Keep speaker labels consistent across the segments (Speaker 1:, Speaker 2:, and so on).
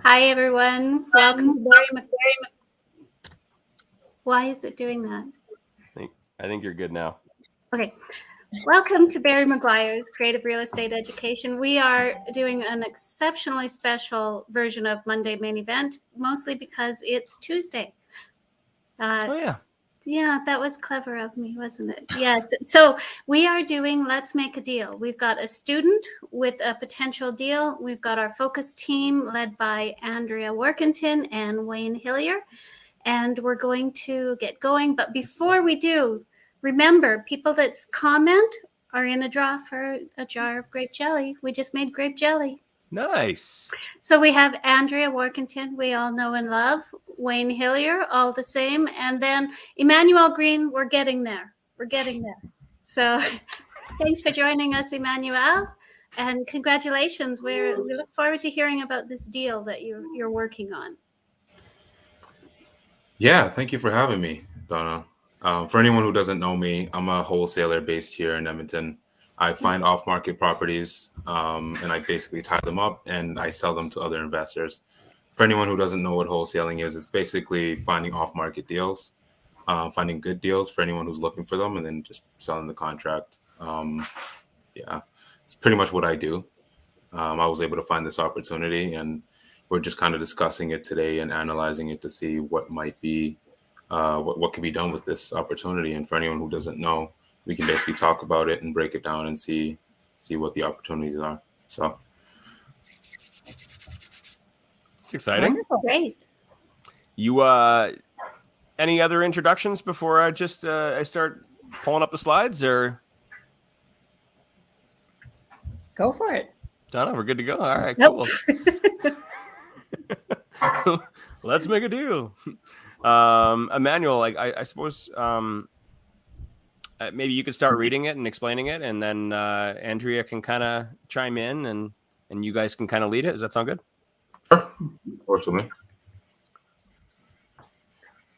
Speaker 1: Hi, everyone. Welcome to Barry Why is it doing that?
Speaker 2: I think you're good now.
Speaker 1: Okay. Welcome to Barry McGuire's Creative Real Estate Education. We are doing an exceptionally special version of Monday Main Event, mostly because it's Tuesday.
Speaker 2: Oh, yeah.
Speaker 1: Yeah, that was clever of me, wasn't it? Yes. So we are doing Let's Make a Deal. We've got a student with a potential deal. We've got our focus team led by Andrea Workington and Wayne Hillier. And we're going to get going. But before we do, remember, people that comment are in a draw for a jar of grape jelly. We just made grape jelly.
Speaker 2: Nice.
Speaker 1: So we have Andrea Workington, we all know and love. Wayne Hillier, all the same. And then Emmanuel Green, we're getting there. We're getting there. So thanks for joining us, Emmanuel. And congratulations. We look forward to hearing about this deal that you're working on.
Speaker 3: Yeah, thank you for having me, Donna. For anyone who doesn't know me, I'm a wholesaler based here in Edmonton. I find off-market properties and I basically tie them up and I sell them to other investors. For anyone who doesn't know what wholesaling is, it's basically finding off-market deals, finding good deals for anyone who's looking for them, and then just selling the contract. Yeah, it's pretty much what I do. I was able to find this opportunity, and we're just kind of discussing it today and analyzing it to see what might be, what can be done with this opportunity. And for anyone who doesn't know, we can basically talk about it and break it down and see what the opportunities are. So
Speaker 2: it's exciting.
Speaker 1: Wonderful. Great.
Speaker 2: You any other introductions before I just I start pulling up the slides, or
Speaker 1: Go for it.
Speaker 2: Donna, we're good to go. All right,
Speaker 1: Nope.
Speaker 2: cool. Let's make a deal. Emmanuel, I suppose maybe you could start reading it and explaining it, and then Andrea can kind of chime in, and you guys can kind of lead it. Does that sound good?
Speaker 3: Sure, works with me.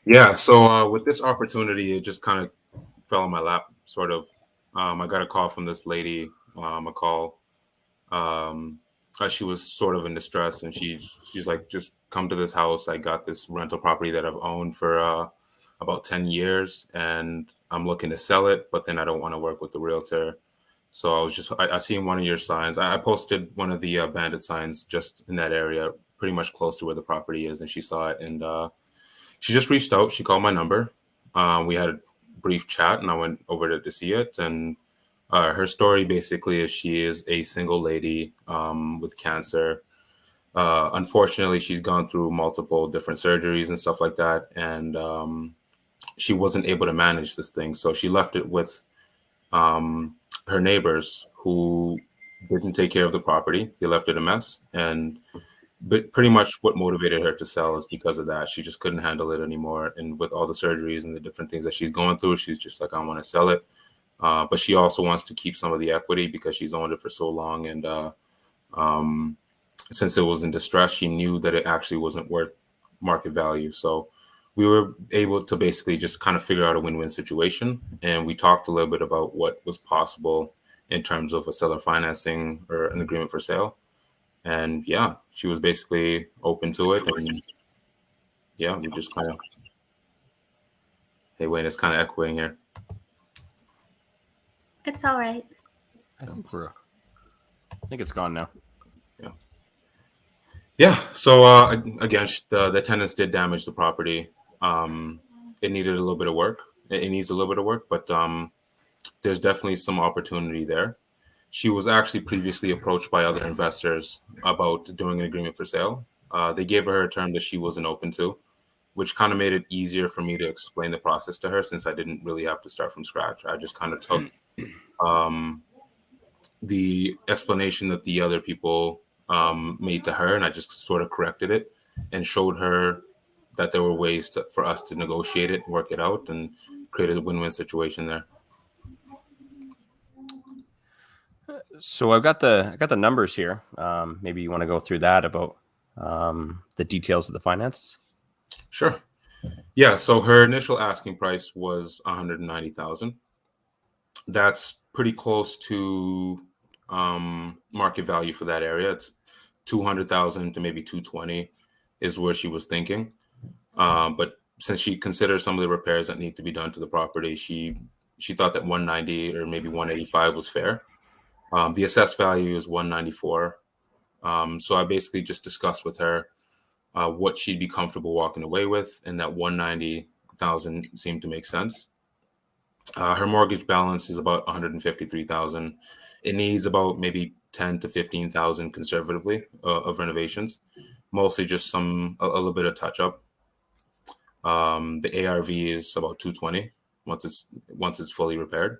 Speaker 3: Yeah, so with this opportunity, it just kind of fell in my lap, sort of. I got a call from this lady, a call. She was sort of in distress, and she's like, just come to this house. I got this rental property that I've owned for about 10 years, and I'm looking to sell it, but then I don't want to work with the realtor. So I seen one of your signs. I posted one of the bandit signs just in that area, pretty much close to where the property is, and she saw it, and she just reached out. She called my number. We had a brief chat, and I went over to see it, and her story basically is she is a single lady with cancer. Unfortunately, she's gone through multiple different surgeries and stuff like that, and she wasn't able to manage this thing. So she left it with her neighbors, who didn't take care of the property. They left it a mess, but pretty much what motivated her to sell is because of that. She just couldn't handle it anymore, and with all the surgeries and the different things that she's going through, she's just like, I want to sell it. But she also wants to keep some of the equity because she's owned it for so long. And since it was in distress, she knew that it actually wasn't worth market value. So we were able to basically just kind of figure out a win-win situation. And we talked a little bit about what was possible in terms of a seller financing or an agreement for sale. And yeah, she was basically open to it. And yeah, we just kind of, hey, Wayne, it's kind of echoing here.
Speaker 1: It's all right.
Speaker 2: I think it's gone now.
Speaker 3: Yeah. So again, the tenants did damage the property. It needed a little bit of work. It needs a little bit of work, but there's definitely some opportunity there. She was actually previously approached by other investors about doing an agreement for sale. They gave her a term that she wasn't open to, which kind of made it easier for me to explain the process to her, since I didn't really have to start from scratch. I just kind of took the explanation that the other people made to her, and I just sort of corrected it and showed her that there were ways for us to negotiate it, work it out, and create a win-win situation there.
Speaker 2: So I've got the numbers here. Maybe you want to go through that about the details of the finances.
Speaker 3: Sure. Yeah. So her initial asking price was $190,000. That's pretty close to market value for that area. It's 200,000 to maybe 220 is where she was thinking. But since she considered some of the repairs that need to be done to the property, she thought that 190 or maybe 185 was fair. The assessed value is 194. So I basically just discussed with her what she'd be comfortable walking away with, and that 190,000 seemed to make sense. Her mortgage balance is about 153,000. It needs about maybe 10 to 15,000 conservatively of renovations, mostly just a little bit of touch up. The ARV is about 220 once it's fully repaired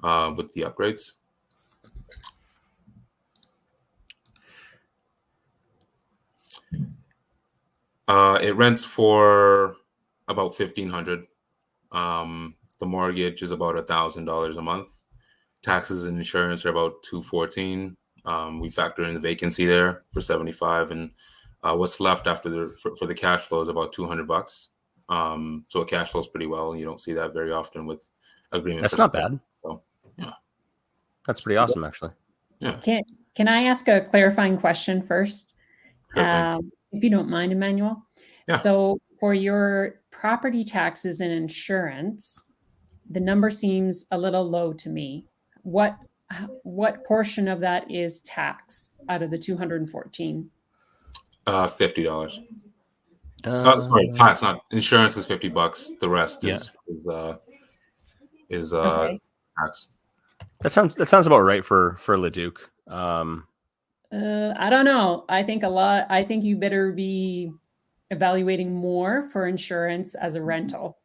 Speaker 3: with the upgrades. It rents for about $1,500. The mortgage is about $1,000 a month. Taxes and insurance are about $214. We factor in the vacancy there for $75, and what's left after for the cash flow is about $200. So it cash flows pretty well. You don't see that very often with agreement.
Speaker 2: That's not bad.
Speaker 3: So, yeah,
Speaker 2: that's pretty awesome, actually.
Speaker 3: Yeah.
Speaker 4: Can I ask a clarifying question first?
Speaker 3: Sure.
Speaker 4: If you don't mind, Emmanuel.
Speaker 3: Yeah.
Speaker 4: So for your property taxes and insurance, the number seems a little low to me. What portion of that is tax out of the 214?
Speaker 3: $50. Sorry, tax, not insurance is $50. The rest is
Speaker 4: Okay.
Speaker 3: tax.
Speaker 2: That sounds about right for Leduc.
Speaker 4: I don't know. I think you better be evaluating more for insurance as a rental.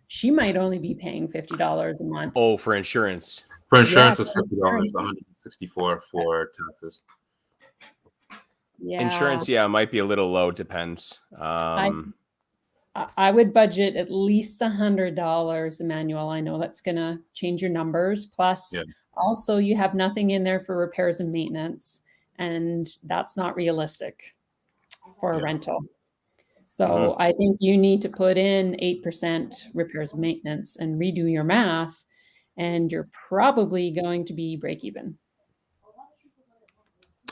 Speaker 4: She might only be paying $50 a month.
Speaker 2: Oh, for insurance.
Speaker 3: For insurance,
Speaker 4: Yeah,
Speaker 3: it's
Speaker 4: for
Speaker 3: $50.
Speaker 4: insurance.
Speaker 3: 164 for taxes.
Speaker 4: Yeah.
Speaker 2: Insurance, yeah, might be a little low. Depends.
Speaker 4: I would budget at least $100, Emmanuel. I know that's going to change your numbers. Plus,
Speaker 3: Yeah.
Speaker 4: also you have nothing in there for repairs and maintenance, and that's not realistic for a
Speaker 3: Yeah.
Speaker 4: rental. So I think you need to put in 8% repairs and maintenance and redo your math, and you're probably going to be break even.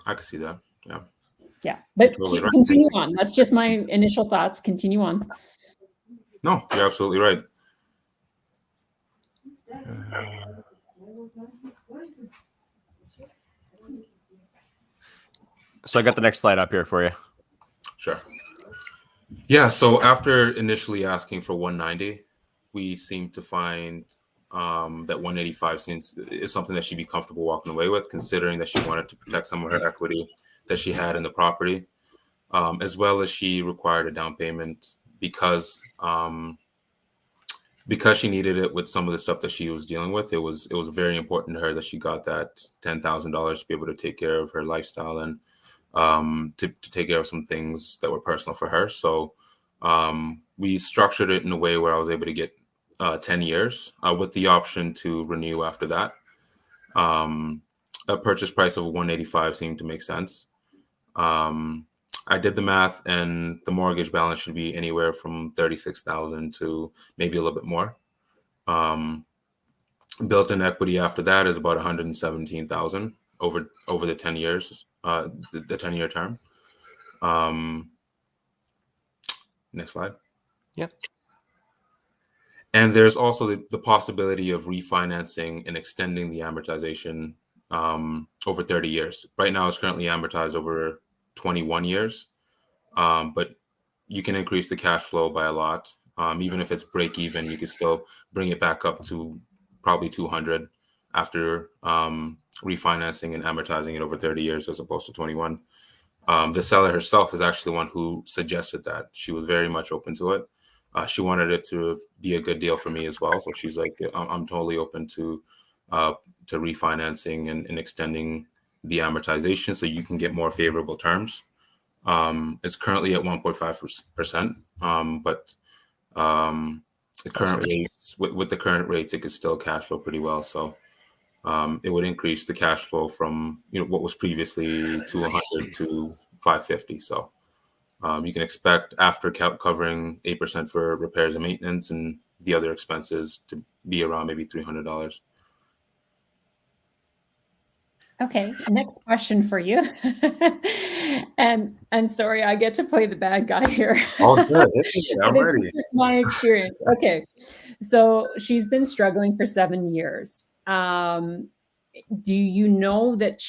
Speaker 3: I can see that. Yeah.
Speaker 4: Yeah, but
Speaker 3: Totally right.
Speaker 4: continue on. That's just my initial thoughts. Continue on.
Speaker 3: No, you're absolutely right.
Speaker 2: So I got the next slide up here for you.
Speaker 3: Sure. Yeah. So after initially asking for 190, we seem to find that 185 is something that she'd be comfortable walking away with, considering that she wanted to protect some of her equity that she had in the property, as well as she required a down payment because she needed it with some of the stuff that she was dealing with. It was very important to her that she got that $10,000 to be able to take care of her lifestyle and to take care of some things that were personal for her. So we structured it in a way where I was able to get 10 years with the option to renew after that. A purchase price of 185 seemed to make sense. I did the math, and the mortgage balance should be anywhere from 36,000 to maybe a little bit more. Built-in equity after that is about 117,000 over the 10 years, the 10-year term. Next slide.
Speaker 2: Yep.
Speaker 3: And there's also the possibility of refinancing and extending the amortization over 30 years. Right now, it's currently amortized over 21 years, but you can increase the cash flow by a lot. Even if it's break even, you can still bring it back up to probably 200 after refinancing and amortizing it over 30 years as opposed to 21. The seller herself is actually the one who suggested that. She was very much open to it. She wanted it to be a good deal for me as well. So she's like, I'm totally open to refinancing and extending the amortization so you can get more favorable terms. It's currently at 1.5%, but the current rates, with the current rates, it could still cash flow pretty well. So it would increase the cash flow from what was previously 200 to 550. So you can expect, after covering 8% for repairs and maintenance and the other expenses, to be around maybe $300.
Speaker 4: Okay, next question for you. And sorry, I get to play the bad guy here.
Speaker 3: All good. I'm
Speaker 4: This is
Speaker 3: ready.
Speaker 4: just my experience. Okay. So she's been struggling for 7 years. Do you know that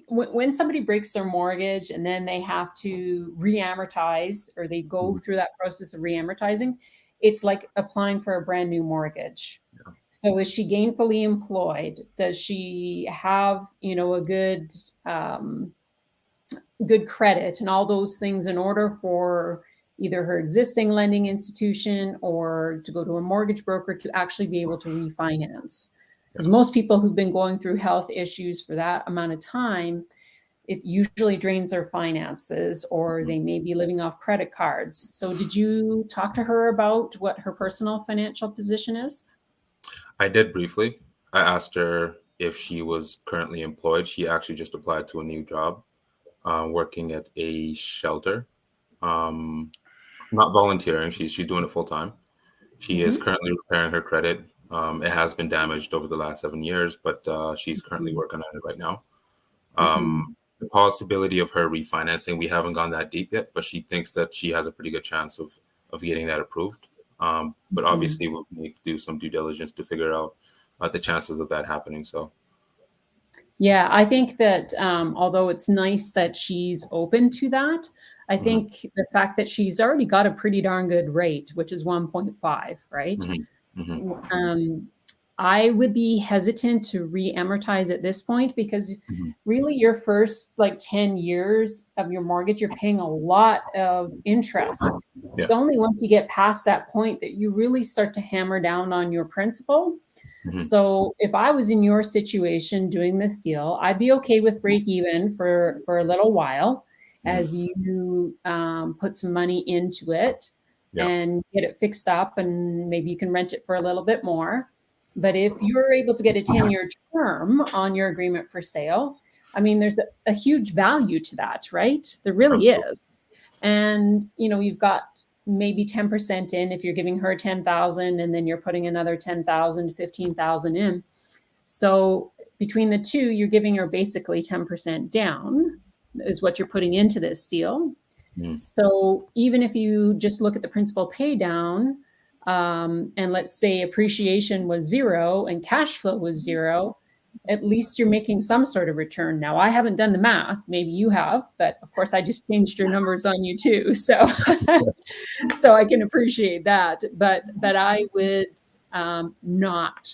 Speaker 4: when somebody breaks their mortgage and then they have to re-amortize, or they go through that process of re-amortizing, it's like applying for a brand new mortgage.
Speaker 3: Yeah.
Speaker 4: So is she gainfully employed? Does she have, a good credit and all those things in order for either her existing lending institution or to go to a mortgage broker to actually be able to refinance? Because most people who've been going through health issues for that amount of time, it usually drains their finances, or they may be living off credit cards. So did you talk to her about what her personal financial position is?
Speaker 3: I did briefly. I asked her if she was currently employed. She actually just applied to a new job, working at a shelter. Not volunteering. She's doing it full time. She is currently repairing her credit. It has been damaged over the last 7 years, but she's currently working on it right now. The possibility of her refinancing, we haven't gone that deep yet, but she thinks that she has a pretty good chance of getting that approved. But obviously, we'll need to do some due diligence to figure out the chances of that happening. So,
Speaker 4: Yeah, I think that although it's nice that she's open to that, I think the fact that she's already got a pretty darn good rate, which is 1.5, right? I would be hesitant to re-amortize at this point, because really your first 10 years of your mortgage, you're paying a lot of interest.
Speaker 3: Yeah.
Speaker 4: It's only once you get past that point that you really start to hammer down on your principal. So if I was in your situation doing this deal, I'd be okay with break even for a little while as you put some money into it and get it fixed up, and maybe you can rent it for a little bit more. But if you're able to get a 10-year term on your agreement for sale, I mean, there's a huge value to that, right? There really is. And, you've got maybe 10% in if you're giving her 10,000, and then you're putting another 10,000, 15,000 in. So between the two, you're giving her basically 10% down is what you're putting into this deal. So even if you just look at the principal pay down, and let's say appreciation was 0 and cash flow was 0, at least you're making some sort of return. Now, I haven't done the math. Maybe you have, but of course I just changed your numbers on you too. So, so I can appreciate that. But I would not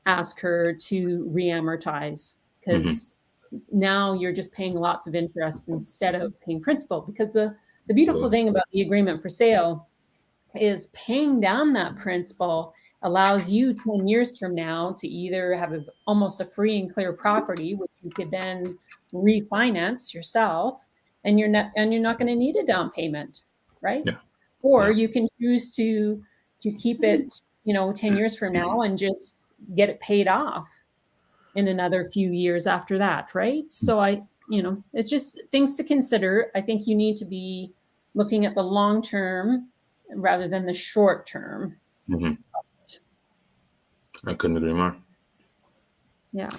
Speaker 4: ask her to re-amortize, because now you're just paying lots of interest instead of paying principal. Because the beautiful thing about the agreement for sale is paying down that principal allows you 10 years from now to either have almost a free and clear property, which you could then refinance yourself, and you're not going to need a down payment, right?
Speaker 3: Yeah.
Speaker 4: Or you can choose to keep it, 10 years from now and just get it paid off in another few years after that, right? So it's just things to consider. I think you need to be looking at the long term rather than the short term.
Speaker 3: I couldn't agree more.
Speaker 4: Yeah.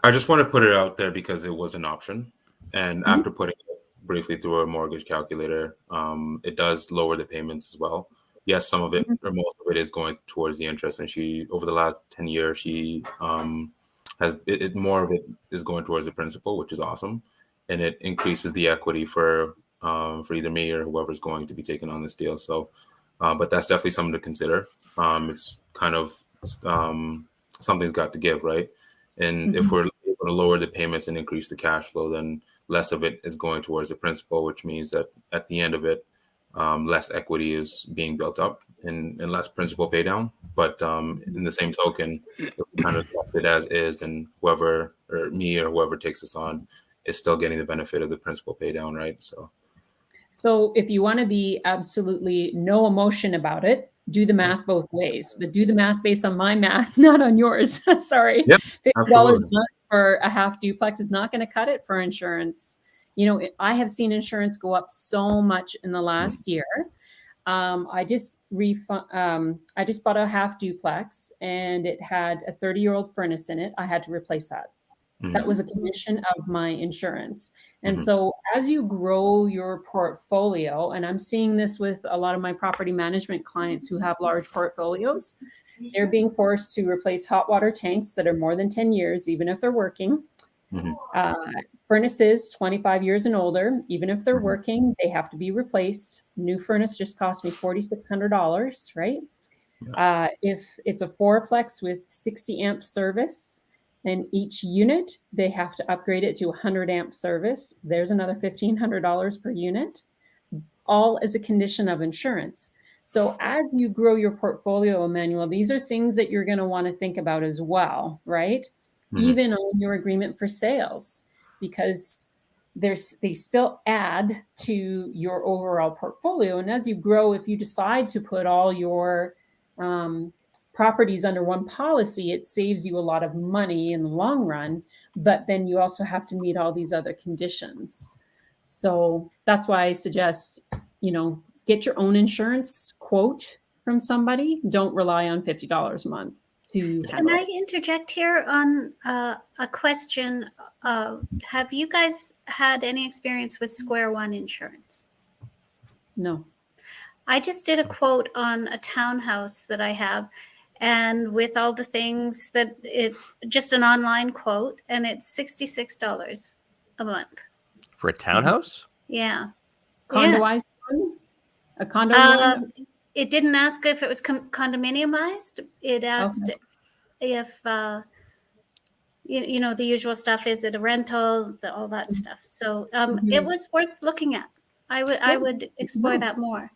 Speaker 3: I just want to put it out there because it was an option. And after putting it briefly through a mortgage calculator, it does lower the payments as well. Yes, some of it or most of it is going towards the interest. And she, over the last 10 years, she more of it is going towards the principal, which is awesome. And it increases the equity for either me or whoever's going to be taking on this deal. So, but that's definitely something to consider. It's kind of something's got to give, right? And if we're able to lower the payments and increase the cash flow, then less of it is going towards the principal, which means that at the end of it, less equity is being built up and less principal pay down. But in the same token, if we kind of left it as is, and whoever, or me or whoever takes this on, is still getting the benefit of the principal pay down, right? So
Speaker 4: if you want to be absolutely no emotion about it, do the math both ways, but do the math based on my math, not on yours. Sorry.
Speaker 3: Yep,
Speaker 4: $50 a month for a half duplex is not going to cut it for insurance. I have seen insurance go up so much in the last year. I just bought a half duplex, and it had a 30-year-old furnace in it. I had to replace that. That was a condition of my insurance. And
Speaker 3: Mhm.
Speaker 4: so as you grow your portfolio, and I'm seeing this with a lot of my property management clients who have large portfolios, they're being forced to replace hot water tanks that are more than 10 years, even if they're working.
Speaker 3: Mhm.
Speaker 4: Furnaces 25 years and older, even if they're
Speaker 3: Mhm.
Speaker 4: working, they have to be replaced. New furnace just cost me $4,600, right? If it's a fourplex with 60 amp service, then each unit, they have to upgrade it to 100 amp service. There's another $1,500 per unit, all as a condition of insurance. So as you grow your portfolio, Emmanuel, these are things that you're going to want to think about as well, right?
Speaker 3: Mhm.
Speaker 4: Even on your agreement for sales, because they still add to your overall portfolio. And as you grow, if you decide to put all your properties under one policy, it saves you a lot of money in the long run, but then you also have to meet all these other conditions. So that's why I suggest, get your own insurance quote from somebody. Don't rely on $50 a month to
Speaker 1: Can
Speaker 4: handle
Speaker 1: I
Speaker 4: it.
Speaker 1: interject here on a question? Have you guys had any experience with Square One Insurance?
Speaker 4: No.
Speaker 1: I just did a quote on a townhouse that I have, and with all the things that just an online quote, and it's $66 a month.
Speaker 2: For a townhouse?
Speaker 1: Yeah.
Speaker 4: Condoized one? A condo one?
Speaker 1: It didn't ask if it was condominiumized. It asked
Speaker 4: Okay.
Speaker 1: if the usual stuff. Is it a rental? All that stuff. So it was worth looking at. I would explore that more.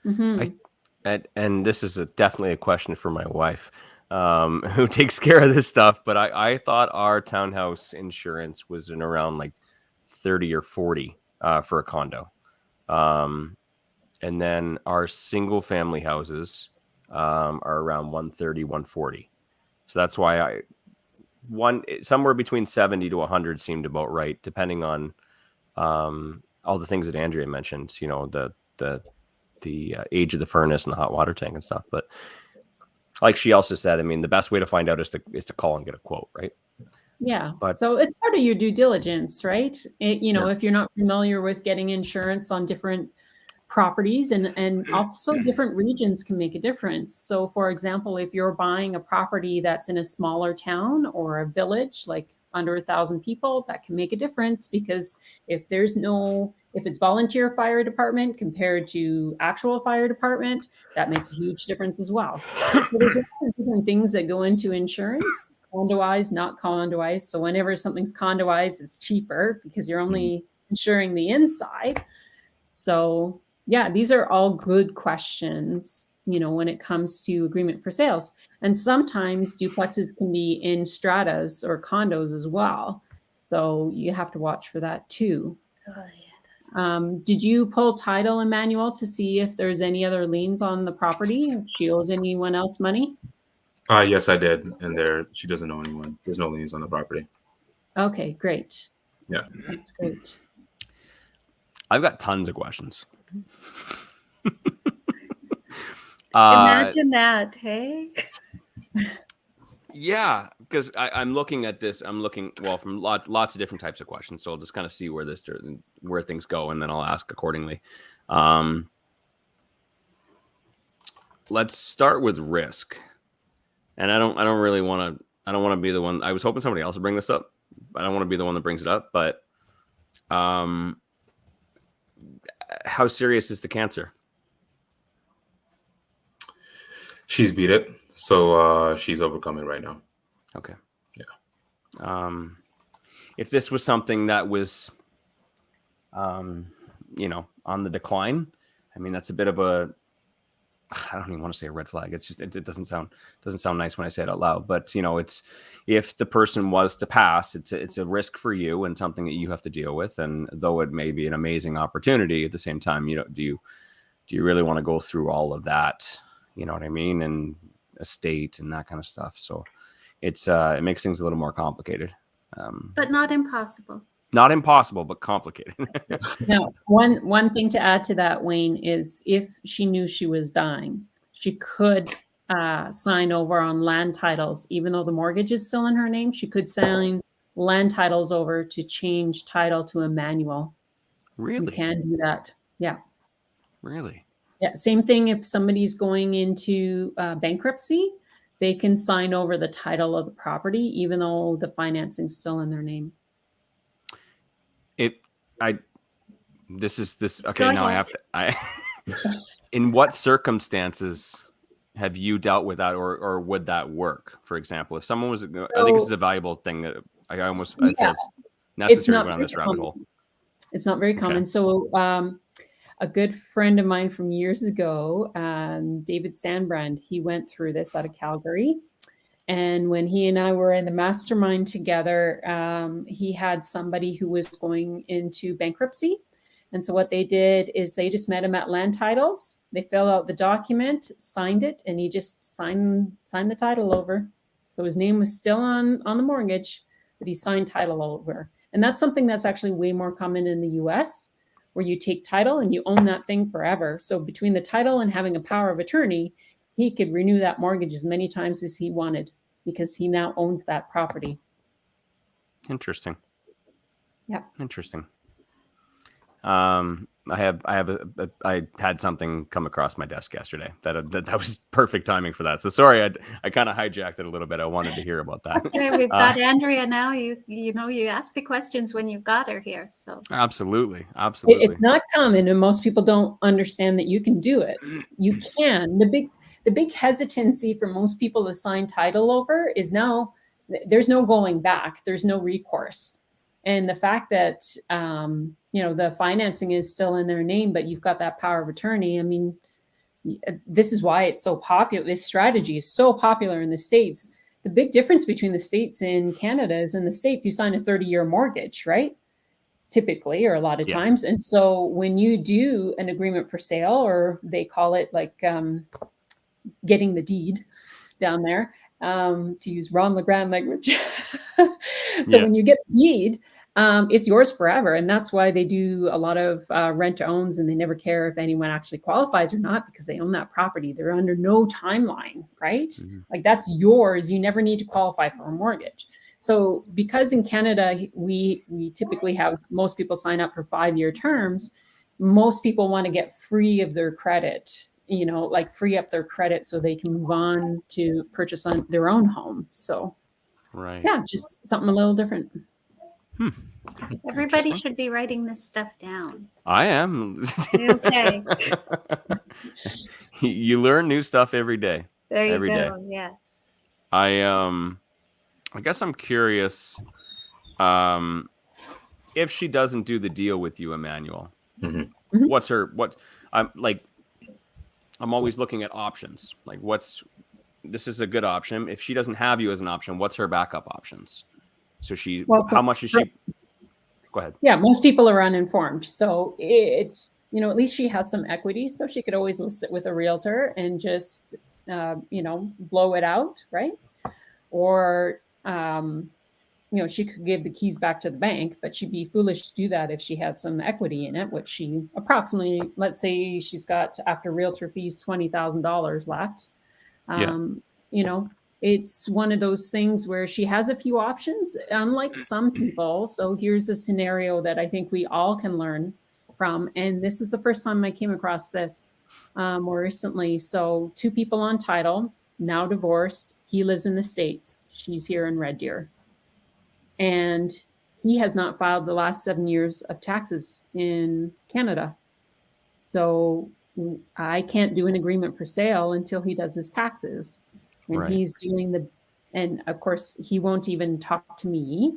Speaker 2: And this is definitely a question for my wife, who takes care of this stuff. But I thought our townhouse insurance was in around like 30 or 40 for a condo. And then our single family houses are around 130, 140. So that's why somewhere between 70 to 100 seemed about right, depending on all the things that Andrea mentioned, the age of the furnace and the hot water tank and stuff. But like she also said, I mean, the best way to find out is to call and get a quote, right?
Speaker 4: Yeah.
Speaker 2: But
Speaker 4: so it's part of your due diligence, right? If you're not familiar with getting insurance on different properties and also different regions can make a difference. So for example, if you're buying a property that's in a smaller town or a village, like under 1,000 people, that can make a difference, because if it's volunteer fire department compared to actual fire department, that makes a huge difference as well. So there's a lot of different things that go into insurance, condoized, not condoized. So whenever something's condoized, it's cheaper because you're only insuring the inside. So yeah, these are all good questions, when it comes to agreement for sales. And sometimes duplexes can be in stratas or condos as well. So you have to watch for that too.
Speaker 1: Oh, yeah.
Speaker 4: Did you pull title, Emmanuel, to see if there's any other liens on the property, if she owes anyone else money?
Speaker 3: Yes, I did. And she doesn't know anyone. There's no liens on the property.
Speaker 4: Okay, great.
Speaker 3: Yeah.
Speaker 4: That's great.
Speaker 2: I've got tons of questions.
Speaker 1: Imagine that, hey?
Speaker 2: Yeah, because I'm looking at this. I'm looking from lots of different types of questions. So I'll just kind of see where things go, and then I'll ask accordingly. Let's start with risk. And I don't really want to. I don't want to be the one. I was hoping somebody else would bring this up. I don't want to be the one that brings it up. But how serious is the cancer?
Speaker 3: She's beat it, so she's overcoming right now.
Speaker 2: Okay.
Speaker 3: Yeah.
Speaker 2: If this was something that was, on the decline, I mean, that's a bit of a. I don't even want to say a red flag. It's just it doesn't sound nice when I say it out loud. But it's if the person was to pass, it's a risk for you and something that you have to deal with. And though it may be an amazing opportunity, at the same time, do you really want to go through all of that? You know what I mean? And estate and that kind of stuff. So it makes things a little more complicated.
Speaker 1: But not impossible.
Speaker 2: Not impossible, but complicated.
Speaker 4: Now, one thing to add to that, Wayne, is if she knew she was dying, she could sign over on land titles, even though the mortgage is still in her name. She could sign land titles over to change title to a manual. You
Speaker 2: Really?
Speaker 4: can do that. Yeah.
Speaker 2: Really?
Speaker 4: Yeah. Same thing if somebody's going into bankruptcy, they can sign over the title of the property, even though the financing's still in their name.
Speaker 2: Okay,
Speaker 1: Go
Speaker 2: now I
Speaker 1: ahead.
Speaker 2: have to, in what circumstances have you dealt with that, or would that work? For example, if someone was, I think this is a valuable thing that I feel
Speaker 4: Yeah,
Speaker 2: it's
Speaker 4: it's
Speaker 2: necessary to
Speaker 4: not
Speaker 2: go down
Speaker 4: very
Speaker 2: this rabbit
Speaker 4: common.
Speaker 2: hole.
Speaker 4: It's not very common.
Speaker 2: Okay.
Speaker 4: So a good friend of mine from years ago, David Sandbrand, he went through this out of Calgary. And when he and I were in the mastermind together, he had somebody who was going into bankruptcy. And so what they did is they just met him at land titles. They filled out the document, signed it, and he just signed the title over. So his name was still on the mortgage, but he signed title over. And that's something that's actually way more common in the US, where you take title and you own that thing forever. So between the title and having a power of attorney, he could renew that mortgage as many times as he wanted because he now owns that property.
Speaker 2: Interesting.
Speaker 4: Yeah.
Speaker 2: Interesting. I had something come across my desk yesterday that was perfect timing for that. So sorry, I kind of hijacked it a little bit. I wanted to hear about that.
Speaker 1: Okay, we've got Andrea now. You know, you ask the questions when you've got her here. So
Speaker 2: Absolutely.
Speaker 4: It's not common, and most people don't understand that you can do it. You can. The big hesitancy for most people to sign title over is now there's no going back. There's no recourse. And the fact that the financing is still in their name, but you've got that power of attorney. I mean, this is why it's so popular. This strategy is so popular in the States. The big difference between the States and Canada is in the States, you sign a 30-year mortgage, right? Typically, or a lot of times. And so when you do an agreement for sale, or they call it like getting the deed down there, to use Ron LeGrand language. So when you get the deed, it's yours forever. And that's why they do a lot of rent to owns, and they never care if anyone actually qualifies or not, because they own that property. They're under no timeline, right?
Speaker 2: Mm-hmm.
Speaker 4: Like that's yours. You never need to qualify for a mortgage. So because in Canada, we typically have most people sign up for 5-year terms, most people want to get free of their credit, like free up their credit so they can move on to purchase on their own home. So yeah, just something a little different.
Speaker 1: everybody should be writing this stuff down.
Speaker 2: I am.
Speaker 1: Okay.
Speaker 2: You learn new stuff every day.
Speaker 1: There you
Speaker 2: every
Speaker 1: go.
Speaker 2: day.
Speaker 1: Yes.
Speaker 2: I guess I'm curious if she doesn't do the deal with you, Emmanuel.
Speaker 3: Mm-hmm.
Speaker 2: I'm always looking at options. Like this is a good option. If she doesn't have you as an option, what's her backup options? So how much is she? Go ahead.
Speaker 4: Yeah, most people are uninformed. So it's, at least she has some equity. So she could always list it with a realtor and just, blow it out, right? Or, she could give the keys back to the bank, but she'd be foolish to do that if she has some equity in it, which she approximately, let's say she's got, after realtor fees, $20,000 left. It's one of those things where she has a few options, unlike some people. So here's a scenario that I think we all can learn from. And this is the first time I came across this more recently. So 2 people on title, now divorced. He lives in the States. She's here in Red Deer. And he has not filed the last 7 years of taxes in Canada. So I can't do an agreement for sale until he does his taxes. And he's doing and of course, he won't even talk to me.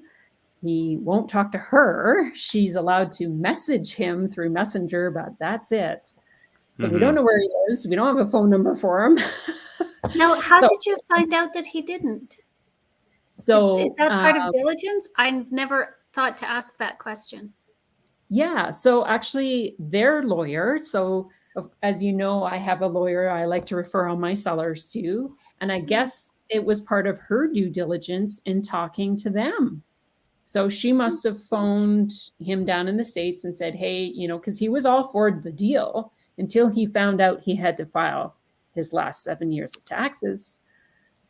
Speaker 4: He won't talk to her. She's allowed to message him through Messenger, but that's it. So we don't know where he is. We don't have a phone number for him.
Speaker 1: Now, how did you find out that he didn't?
Speaker 4: So
Speaker 1: is that part of diligence? I've never thought to ask that question.
Speaker 4: Yeah. So actually, their lawyer. So as you know, I have a lawyer I like to refer all my sellers to. And I guess it was part of her due diligence in talking to them. So she must have phoned him down in the States and said, hey, because he was all for the deal until he found out he had to file his last 7 years of taxes.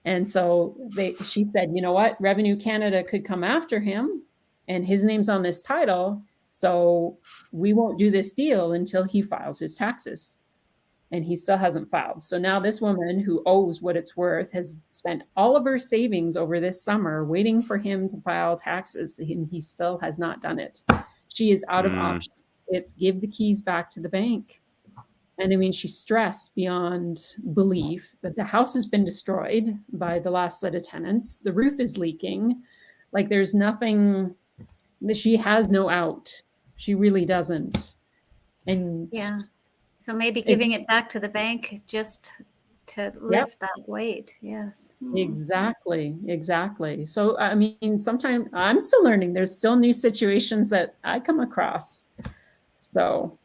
Speaker 4: And so she said, you know what, Revenue Canada could come after him and his name's on this title. So we won't do this deal until he files his taxes. And he still hasn't filed. So now this woman who owes what it's worth has spent all of her savings over this summer waiting for him to file taxes, and he still has not done it. She is out of options. It's give the keys back to the bank. And I mean, she's stressed beyond belief that the house has been destroyed by the last set of tenants. The roof is leaking. Like there's nothing, she has no out. She really doesn't. And
Speaker 1: yeah. So maybe giving it back to the bank just to lift that weight. Yes.
Speaker 4: Exactly. So, I mean, sometimes I'm still learning. There's still new situations that I come across. So,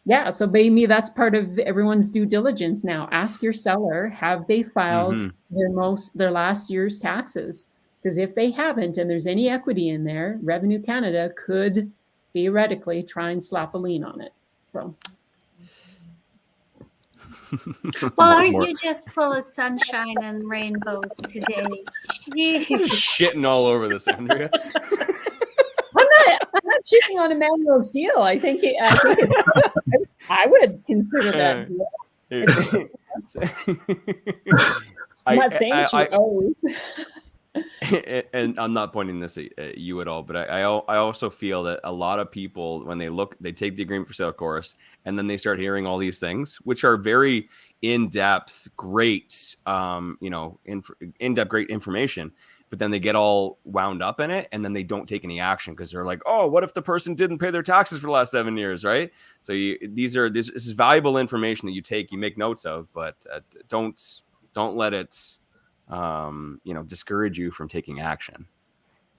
Speaker 4: yeah. So maybe that's part of everyone's due diligence now. Ask your seller, have they filed their last year's taxes? Because if they haven't, and there's any equity in there, Revenue Canada could theoretically try and slap a lien on it. So.
Speaker 1: Well, aren't you just full of sunshine and rainbows today?
Speaker 2: You're just shitting all over this, Andrea.
Speaker 4: I'm not shitting on Emmanuel's deal. I think I would consider that deal. I'm not saying she owes.
Speaker 2: And I'm not pointing this at you at all, but I also feel that a lot of people, when they take the agreement for sale course, and then they start hearing all these things, which are very in-depth, great, in-depth, great information, but then they get all wound up in it, and then they don't take any action because they're like, oh, what if the person didn't pay their taxes for the last 7 years, right? So this is valuable information that you make notes of, but don't let it discourage you from taking action.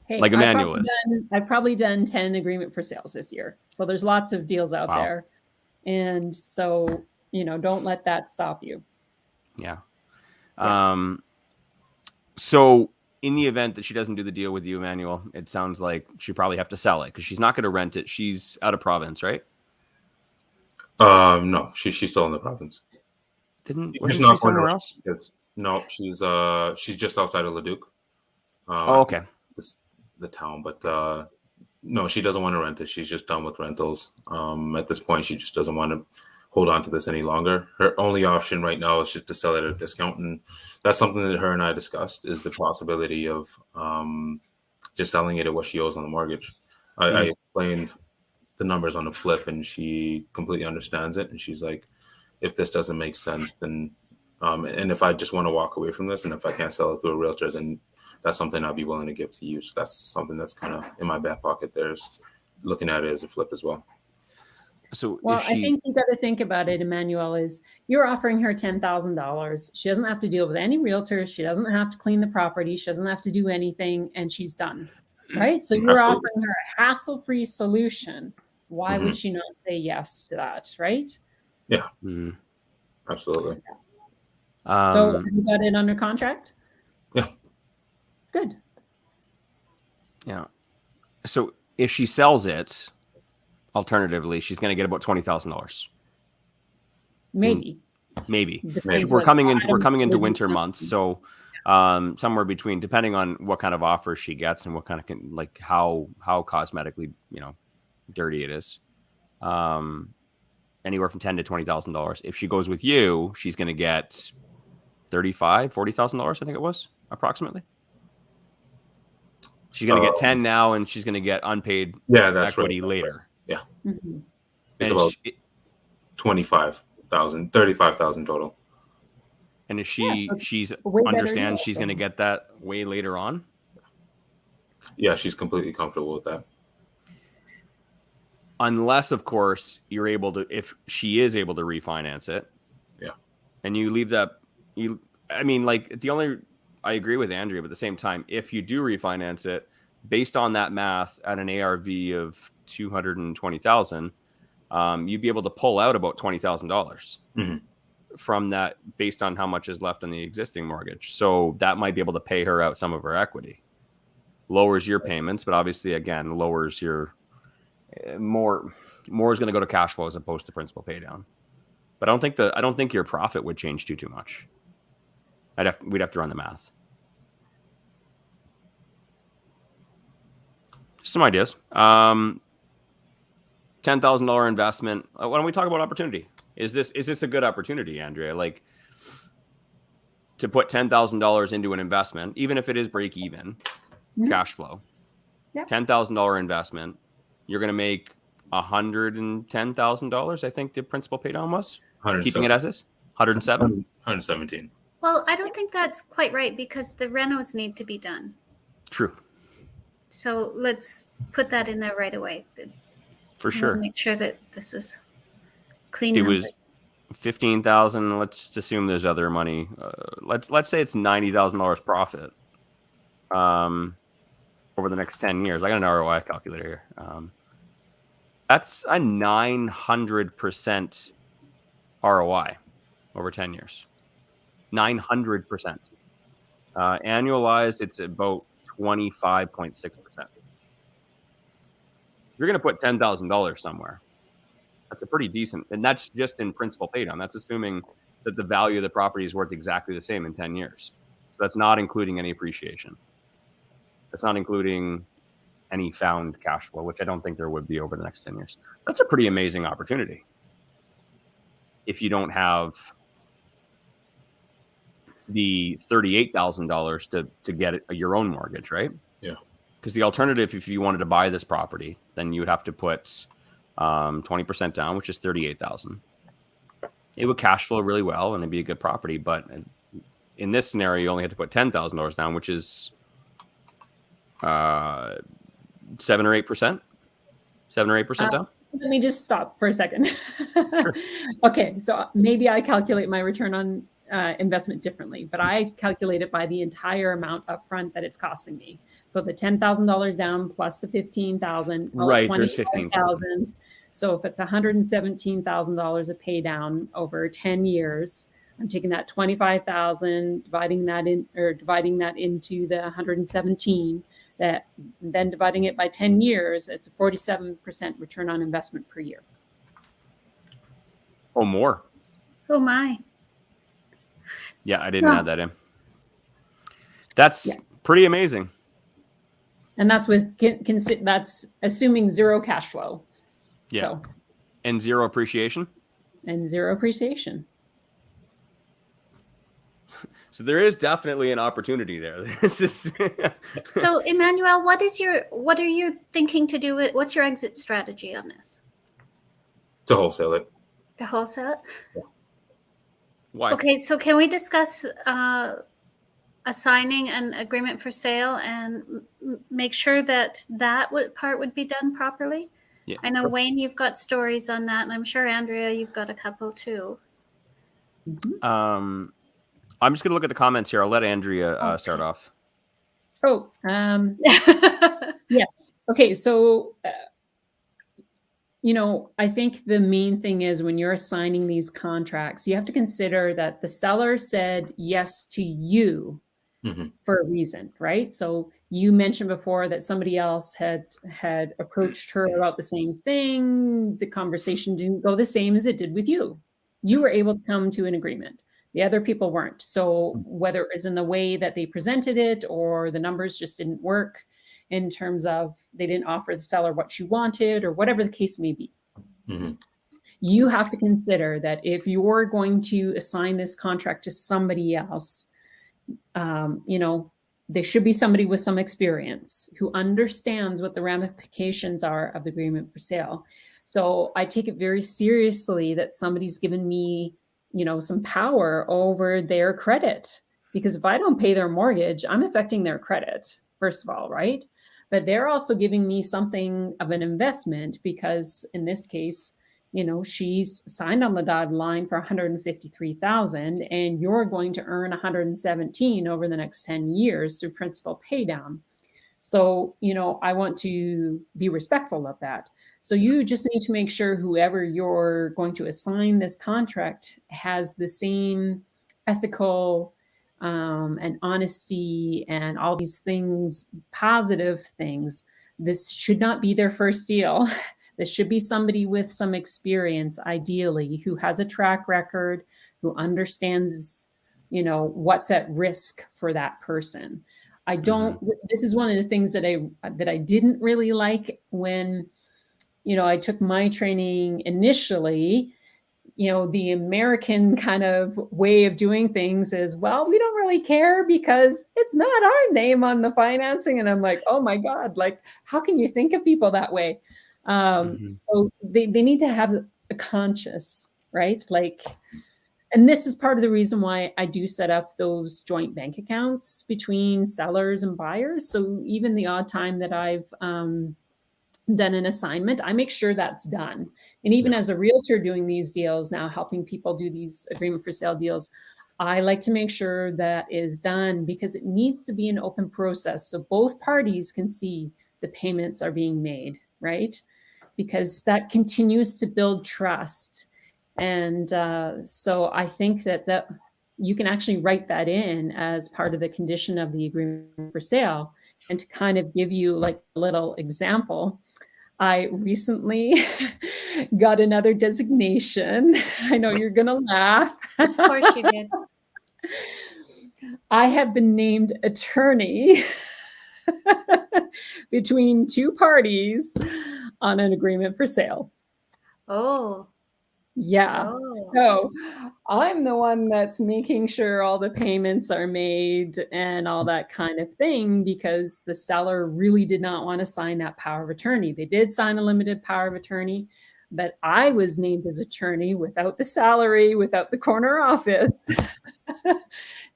Speaker 4: Hey,
Speaker 2: like Emmanuel is.
Speaker 4: I've probably done 10 agreement for sales this year. So there's lots of deals out there. And so, don't let that stop you.
Speaker 2: Yeah. So in the event that she doesn't do the deal with you, Emmanuel, it sounds like she probably have to sell it because she's not going to rent it. She's out of province, right?
Speaker 3: No, she's still in the province.
Speaker 2: Wasn't she somewhere else?
Speaker 3: Yes. No, she's just outside of Leduc.
Speaker 2: Okay.
Speaker 3: The town, but no, she doesn't want to rent it. She's just done with rentals. At this point, she just doesn't want to hold on to this any longer. Her only option right now is just to sell it at a discount, and that's something that her and I discussed, is the possibility of just selling it at what she owes on the mortgage. I explained the numbers on the flip, and she completely understands it, and she's like, if this doesn't make sense, then and if I just want to walk away from this, and if I can't sell it through a realtor, then that's something I'll be willing to give to you. So that's something that's kind of in my back pocket. There's looking at it as a flip as well.
Speaker 2: So,
Speaker 4: I think you got to think about it, Emmanuel, is you're offering her $10,000. She doesn't have to deal with any realtors. She doesn't have to clean the property. She doesn't have to do anything, and she's done. Right? So you're offering her a hassle-free solution. Why would she not say yes to that? Right?
Speaker 3: Yeah. Absolutely.
Speaker 4: So have you got it under contract?
Speaker 3: Yeah.
Speaker 4: Good.
Speaker 2: Yeah. So if she sells it, alternatively, she's going to get about $20,000.
Speaker 4: Maybe.
Speaker 2: We're coming into winter months, so somewhere between, depending on what kind of offer she gets and what kind of how cosmetically dirty it is, anywhere from $10,000 to $20,000. If she goes with you, she's going to get $40,000. I think it was approximately. She's going to get 10 now, and she's going to get unpaid equity later.
Speaker 3: Yeah.
Speaker 4: Mm-hmm.
Speaker 3: It's about 25,000, 35,000 total.
Speaker 2: And if she's understands she's going to get that way later on.
Speaker 3: Yeah, she's completely comfortable with that.
Speaker 2: Unless, of course, you're able to, if she is able to refinance it.
Speaker 3: Yeah. And
Speaker 2: you leave that, I agree with Andrea, but at the same time, if you do refinance it based on that math at an ARV of 220,000, you'd be able to pull out about $20,000 from that based on how much is left on the existing mortgage. So that might be able to pay her out some of her equity, lowers your payments, but obviously again, lowers your more is going to go to cash flow as opposed to principal pay down. But I don't think your profit would change too much. We'd have to run the math. Some ideas. $10,000 investment. Why don't we talk about opportunity? Is this a good opportunity, Andrea? Like, to put $10,000 into an investment, even if it is break even, cash flow.
Speaker 4: Yep.
Speaker 2: $10,000 investment, you're going to make $110,000. I think the principal pay down was keeping it as is. 107.
Speaker 3: 117.
Speaker 1: Well, I don't think that's quite right because the renos need to be done.
Speaker 2: True.
Speaker 1: So let's put that in there right away.
Speaker 2: For
Speaker 1: I
Speaker 2: sure.
Speaker 1: wanna make sure that this is clean
Speaker 2: It
Speaker 1: numbers.
Speaker 2: was 15,000. Let's assume there's other money. Let's say it's $90,000 profit. Over the next 10 years. I got an ROI calculator here. That's a 900% ROI over 10 years. 900%. Annualized, it's about 25.6%. You're going to put $10,000 somewhere. That's a pretty decent, and that's just in principal pay down. That's assuming that the value of the property is worth exactly the same in 10 years. So that's not including any appreciation. That's not including any found cash flow, which I don't think there would be over the next 10 years. That's a pretty amazing opportunity. If you don't have the $38,000 to get your own mortgage, right?
Speaker 3: Yeah.
Speaker 2: Because the alternative, if you wanted to buy this property, then you would have to put 20% down, which is $38,000. It would cash flow really well and it'd be a good property. But in this scenario, you only have to put $10,000 down, which is 7 or 8%. 7 or 8% down.
Speaker 4: Let me just stop for a second.
Speaker 2: Sure.
Speaker 4: Okay, so maybe I calculate my return on investment differently, but I calculate it by the entire amount upfront that it's costing me. So the $10,000 down plus the $15,000,
Speaker 2: right? There's $15,000.
Speaker 4: So if it's $117,000 of pay down over 10 years, I'm taking that $25,000, dividing that into the 117. That then dividing it by 10 years, it's a 47% return on investment per year.
Speaker 2: Oh, more.
Speaker 1: Oh my.
Speaker 2: Yeah, I didn't add that in. That's pretty amazing.
Speaker 4: And that's that's assuming zero cash flow.
Speaker 2: Yeah.
Speaker 4: So,
Speaker 2: and zero appreciation.
Speaker 4: And zero appreciation.
Speaker 1: So
Speaker 2: there is definitely an opportunity there.
Speaker 1: So Emmanuel, what are you thinking to do what's your exit strategy on this?
Speaker 3: To wholesale it.
Speaker 1: To wholesale it?
Speaker 3: Yeah.
Speaker 2: Why?
Speaker 1: Okay, so can we discuss assigning an agreement for sale and make sure that part would be done properly?
Speaker 2: Yeah.
Speaker 1: I know, Wayne, you've got stories on that, and I'm sure, Andrea, you've got a couple too.
Speaker 2: I'm just going to look at the comments here. I'll let Andrea start off.
Speaker 4: Oh, yes. Okay, so, I think the main thing is when you're assigning these contracts, you have to consider that the seller said yes to you for a reason, right? So you mentioned before that somebody else had approached her about the same thing. The conversation didn't go the same as it did with you. You were able to come to an agreement. The other people weren't. So whether it was in the way that they presented it or the numbers just didn't work in terms of they didn't offer the seller what she wanted or whatever the case may be. You have to consider that if you're going to assign this contract to somebody else, there should be somebody with some experience who understands what the ramifications are of the agreement for sale. So I take it very seriously that somebody's given me some power over their credit, because if I don't pay their mortgage, I'm affecting their credit, first of all, right? But they're also giving me something of an investment because in this case, she's signed on the dotted line for $153,000 and you're going to earn $117,000 over the next 10 years through principal pay down. So, I want to be respectful of that. So you just need to make sure whoever you're going to assign this contract has the same ethical and honesty and all these things, positive things. This should not be their first deal. This should be somebody with some experience, ideally, who has a track record, who understands, what's at risk for that person. I don't, this is one of the things that I didn't really like when, I took my training initially. The American kind of way of doing things is, well, we don't really care because it's not our name on the financing. And I'm like, oh my God, like, how can you think of people that way? So they need to have a conscious, right? Like, and this is part of the reason why I do set up those joint bank accounts between sellers and buyers. So even the odd time that I've done an assignment, I make sure that's done. And even as a realtor doing these deals now, helping people do these agreement for sale deals, I like to make sure that is done because it needs to be an open process so both parties can see the payments are being made, right? Because that continues to build trust. And so I think that you can actually write that in as part of the condition of the agreement for sale. And to kind of give you like a little example, I recently got another designation. I know you're going to laugh.
Speaker 1: Of course you did.
Speaker 4: I have been named attorney between two parties on an agreement for sale.
Speaker 1: Oh.
Speaker 4: Yeah.
Speaker 1: Oh.
Speaker 4: So I'm the one that's making sure all the payments are made and all that kind of thing because the seller really did not want to sign that power of attorney. They did sign a limited power of attorney, but I was named as attorney without the salary, without the corner office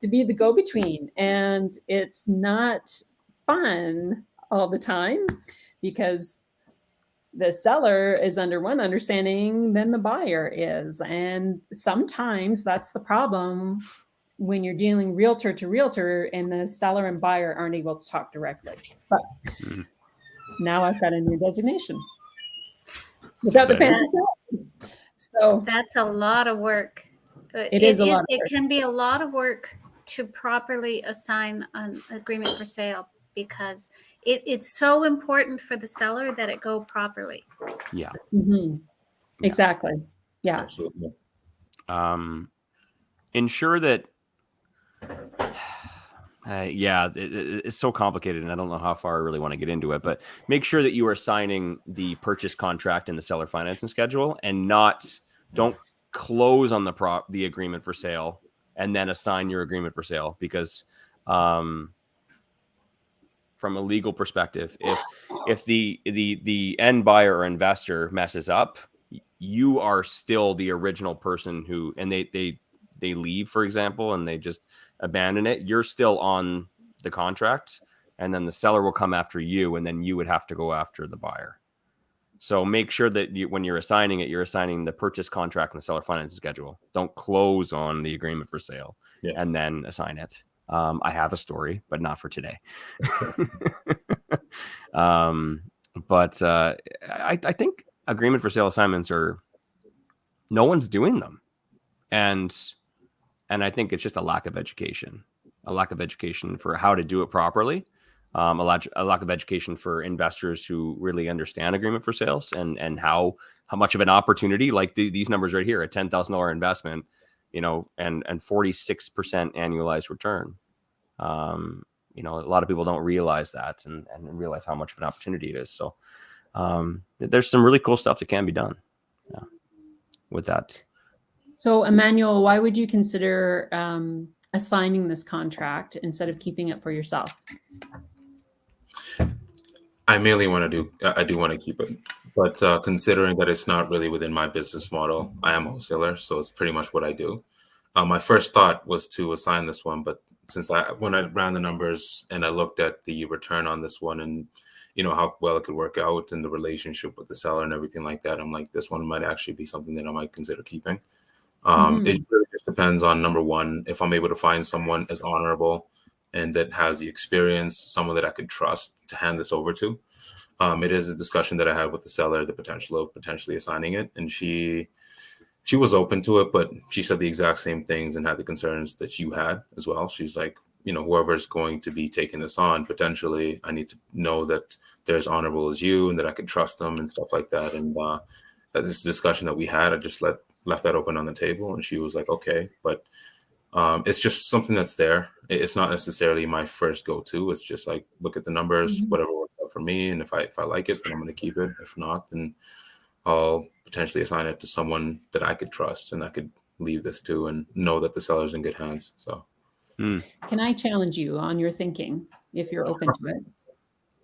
Speaker 4: to be the go-between. And it's not fun all the time because the seller is under one understanding than the buyer is. And sometimes that's the problem when you're dealing realtor to realtor and the seller and buyer aren't able to talk directly. But now I've got a new designation without the fancy salary. So
Speaker 1: that's a lot of work.
Speaker 4: It is a lot of work.
Speaker 1: It can be a lot of work to properly assign an agreement for sale because it's so important for the seller that it go properly.
Speaker 2: Yeah.
Speaker 4: Exactly. Yeah.
Speaker 3: Absolutely.
Speaker 2: Ensure that, it's so complicated and I don't know how far I really want to get into it, but make sure that you are signing the purchase contract and the seller financing schedule and don't close on the agreement for sale and then assign your agreement for sale because, from a legal perspective, if the end buyer or investor messes up, you are still the original person who, and they leave, for example, and they just abandon it. You're still on the contract, and then the seller will come after you, and then you would have to go after the buyer. So make sure that when you're assigning it, you're assigning the purchase contract and the seller financing schedule. Don't close on the agreement for sale and then assign it. I have a story, but not for today. But I think agreement for sale assignments no one's doing them. And I think it's just a lack of education for how to do it properly. A lack of education for investors who really understand agreement for sales and how much of an opportunity, like these numbers right here, a $10,000 investment, and 46% annualized return. A lot of people don't realize that and realize how much of an opportunity it is. So there's some really cool stuff that can be done with that.
Speaker 4: So Emmanuel, why would you consider assigning this contract instead of keeping it for yourself?
Speaker 3: I do want to keep it, but considering that it's not really within my business model, I am a wholesaler, so it's pretty much what I do. My first thought was to assign this one, but when I ran the numbers and I looked at the return on this one and how well it could work out and the relationship with the seller and everything like that, I'm like, this one might actually be something that I might consider keeping. It really just depends on, number one, if I'm able to find someone as honorable and that has the experience, someone that I could trust to hand this over to. It is a discussion that I had with the seller, the potential of potentially assigning it. And she was open to it, but she said the exact same things and had the concerns that you had as well. She's like, whoever's going to be taking this on, potentially, I need to know that they're as honorable as you and that I can trust them and stuff like that. And this discussion that we had, I just left that open on the table. And she was like, okay, but It's just something that's there. It's not necessarily my first go-to. It's just like, look at the numbers, whatever works out for me. And if I like it, then I'm going to keep it. If not, then I'll potentially assign it to someone that I could trust and I could leave this to and know that the seller's in good hands. So
Speaker 4: Can I challenge you on your thinking if you're open to it?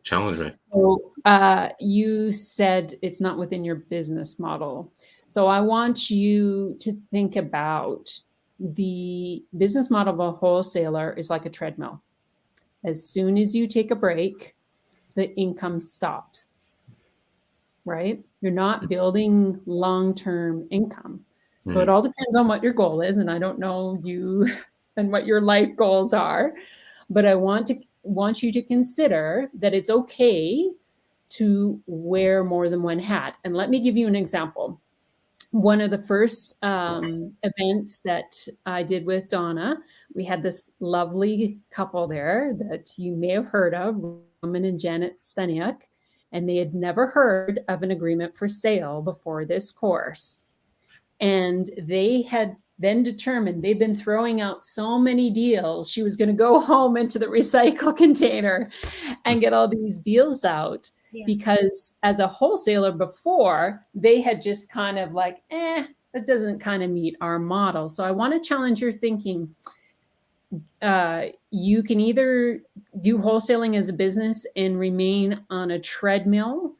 Speaker 3: challenge me.
Speaker 4: So you said it's not within your business model. So I want you to think about the business model of a wholesaler is like a treadmill. As soon as you take a break, the income stops, right? You're not building long-term income. So it all depends on what your goal is. And I don't know you and what your life goals are, but I want you to consider that it's okay to wear more than one hat. And let me give you an example. One of the first events that I did with Donna, we had this lovely couple there that you may have heard of, Roman and Janet Steniak, and they had never heard of an agreement for sale before this course. And they had then determined they've been throwing out so many deals. She was going to go home into the recycle container and get all these deals out. Yeah. Because as a wholesaler before, they had just kind of like, that doesn't kind of meet our model. So I want to challenge your thinking. You can either do wholesaling as a business and remain on a treadmill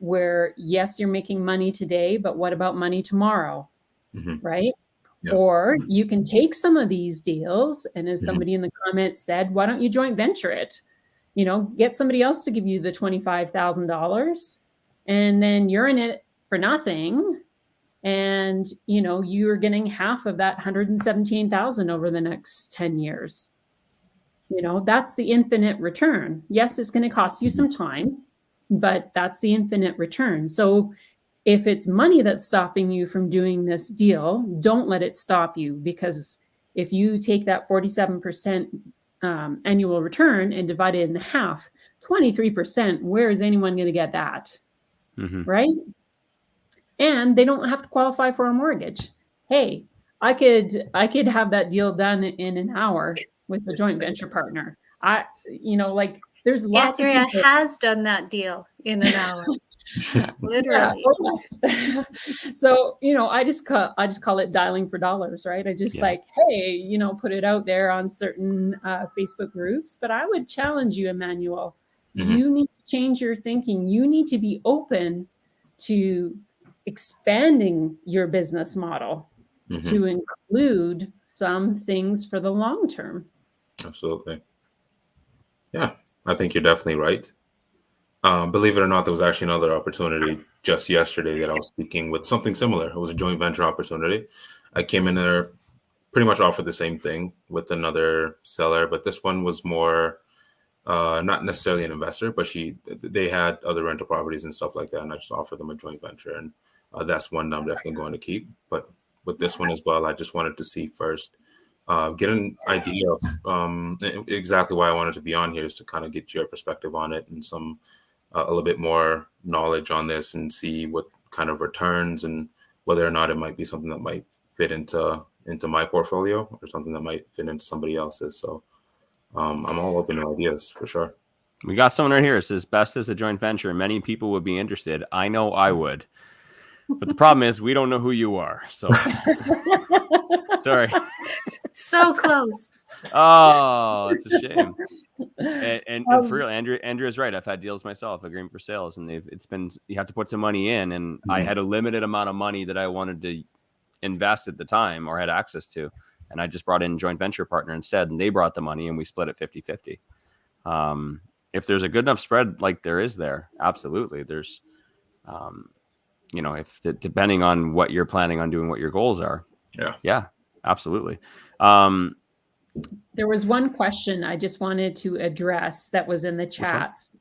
Speaker 4: where, yes, you're making money today, but what about money tomorrow? Right? Yeah. Or you can take some of these deals, and as somebody in the comments said, why don't you joint venture it? You know, get somebody else to give you the $25,000, and then you're in it for nothing. And, you know, you're getting half of that 117,000 over the next 10 years. You know, that's the infinite return. Yes, it's going to cost you some time, but that's the infinite return. So if it's money that's stopping you from doing this deal, don't let it stop you, because if you take that 47% annual return and divide it in half, 23%, where is anyone going to get that? Right? And they don't have to qualify for a mortgage. Hey, I could have that deal done in an hour with a joint venture partner. There's lots
Speaker 1: Andrea
Speaker 4: of people
Speaker 1: has done that deal in an hour. Literally.
Speaker 4: Yeah, yes. So, you know, I just call it dialing for dollars, right? I just hey, you know, put it out there on certain Facebook groups. But I would challenge you, Emmanuel. You need to change your thinking. You need to be open to expanding your business model to include some things for the long term.
Speaker 3: Absolutely. Yeah, I think you're definitely right. Believe it or not, there was actually another opportunity just yesterday that I was speaking with something similar. It was a joint venture opportunity. I came in there pretty much offered the same thing with another seller, but this one was more not necessarily an investor, but they had other rental properties and stuff like that, and I just offered them a joint venture, and that's one I'm definitely going to keep. But with this one as well, I just wanted to see first, get an idea of exactly why I wanted to be on here, is to kind of get your perspective on it and some a little bit more knowledge on this, and see what kind of returns and whether or not it might be something that might fit into my portfolio or something that might fit into somebody else's. So I'm all open to ideas for sure.
Speaker 2: We got someone right here. It says best as a joint venture. Many people would be interested. I know I would. But the problem is we don't know who you are. So sorry.
Speaker 1: So close.
Speaker 2: Oh, it's a shame. And for real, Andrea's right. I've had deals myself, agreement for sales, and it's been, you have to put some money in, and I had a limited amount of money that I wanted to invest at the time or had access to, and I just brought in a joint venture partner instead, and they brought the money and we split it 50-50. If there's a good enough spread like there is there, absolutely. There's you know, if depending on what you're planning on doing, what your goals are. Yeah, absolutely.
Speaker 4: There was one question I just wanted to address that was in the chats.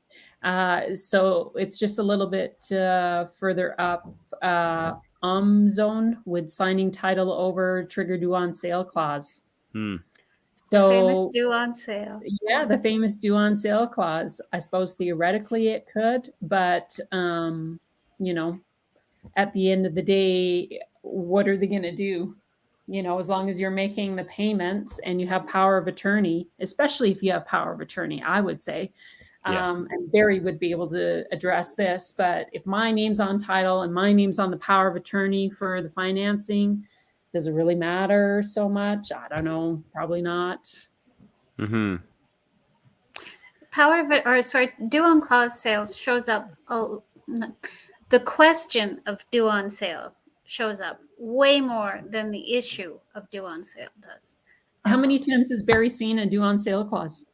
Speaker 4: So it's just a little bit further up. Zone, would signing title over trigger due on sale clause? So
Speaker 1: famous due on sale.
Speaker 4: Yeah, the famous due on sale clause. I suppose theoretically it could, but you know, at the end of the day, what are they going to do? as long as you're making the payments and you have power of attorney, especially if you have power of attorney, I would say.
Speaker 2: Yeah.
Speaker 4: And Barry would be able to address this, but if my name's on title and my name's on the power of attorney for the financing, does it really matter so much? I don't know. Probably not.
Speaker 2: Mm-hmm.
Speaker 1: Due on clause sales shows up. Oh, no. The question of due on sale shows up way more than the issue of due on sale does.
Speaker 4: How many times has Barry seen a due on sale clause?